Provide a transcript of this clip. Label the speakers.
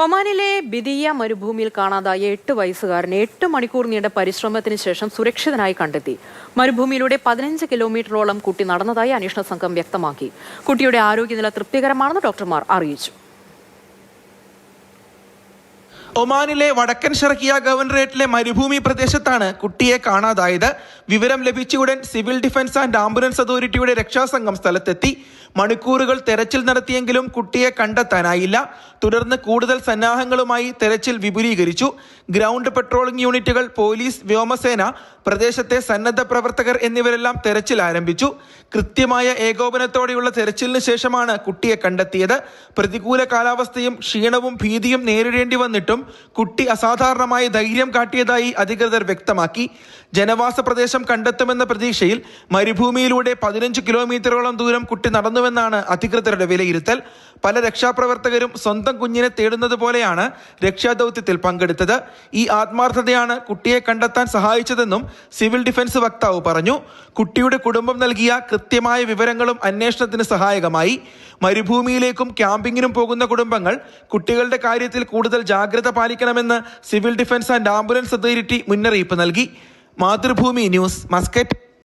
Speaker 1: ഒമാനിലെ ബിദിയ മരുഭൂമിയിൽ കാണാതായ 8 വയസ്സുകാരനെ 8 മണിക്കൂർ നീണ്ട പരിശ്രമത്തിന് ശേഷം സുരക്ഷിതനായി കണ്ടെത്തി. മരുഭൂമിയിലൂടെ 15 കിലോമീറ്ററോളം കുട്ടി നടന്നതായി അന്വേഷണ സംഘം വ്യക്തമാക്കി. കുട്ടിയുടെ ആരോഗ്യനില തൃപ്തികരമാണെന്ന് ഡോക്ടർമാർ അറിയിച്ചു.
Speaker 2: ഒമാനിലെ വടക്കൻ ഷർക്കിയ ഗവർണറേറ്റിലെ മരുഭൂമി പ്രദേശത്താണ് കുട്ടിയെ കാണാതായത്. വിവരം ലഭിച്ചയുടൻ സിവിൽ ഡിഫൻസ് ആൻഡ് ആംബുലൻസ് അതോറിറ്റിയുടെ രക്ഷാസംഘം സ്ഥലത്തെത്തി. മണിക്കൂറുകൾ തെരച്ചിൽ നടത്തിയെങ്കിലും കുട്ടിയെ കണ്ടെത്താനായില്ല. തുടർന്ന് കൂടുതൽ സന്നാഹങ്ങളുമായി തെരച്ചിൽ വിപുലീകരിച്ചു. ഗ്രൗണ്ട് പെട്രോളിംഗ് യൂണിറ്റുകൾ, പോലീസ്, വ്യോമസേന, പ്രദേശത്തെ സന്നദ്ധ പ്രവർത്തകർ എന്നിവരെല്ലാം തെരച്ചിൽ ആരംഭിച്ചു. കൃത്യമായ ഏകോപനത്തോടെയുള്ള തെരച്ചിലിന് ശേഷമാണ് കുട്ടിയെ കണ്ടെത്തിയത്. പ്രതികൂല കാലാവസ്ഥയും ക്ഷീണവും ഭീതിയും നേരിടേണ്ടി വന്നിട്ടും കുട്ടി അസാധാരണമായ ധൈര്യം കാട്ടിയതായി അധികൃതർ വ്യക്തമാക്കി. ജനവാസ പ്രദേശം കണ്ടെത്തുമെന്ന പ്രതീക്ഷയിൽ മരുഭൂമിയിലൂടെ 15 കിലോമീറ്ററോളം ദൂരം കുട്ടി നടന്നുവെന്നാണ് അധികൃതരുടെ വിലയിരുത്തൽ. പല രക്ഷാപ്രവർത്തകരും സ്വന്തം കുഞ്ഞിനെ തേടുന്നത് പോലെയാണ് രക്ഷാദൗത്യത്തിൽ പങ്കെടുത്തത്. ഈ ആത്മാർത്ഥതയാണ് കുട്ടിയെ കണ്ടെത്താൻ സഹായിച്ചതെന്നും സിവിൽ ഡിഫൻസ് വക്താവ് പറഞ്ഞു. കുട്ടിയുടെ കുടുംബം നൽകിയ കൃത്യമായ വിവരങ്ങളും അന്വേഷണത്തിന് സഹായകമായി. മരുഭൂമിയിലേക്കും ക്യാമ്പിങ്ങിനും പോകുന്ന കുടുംബങ്ങൾ കുട്ടികളുടെ കാര്യത്തിൽ കൂടുതൽ ജാഗ്രത പാലിക്കണമെന്ന് civil defence and ambulance authority മുന്നറിയിപ്പ് നൽകി. Mathrubhumi news, Muscat.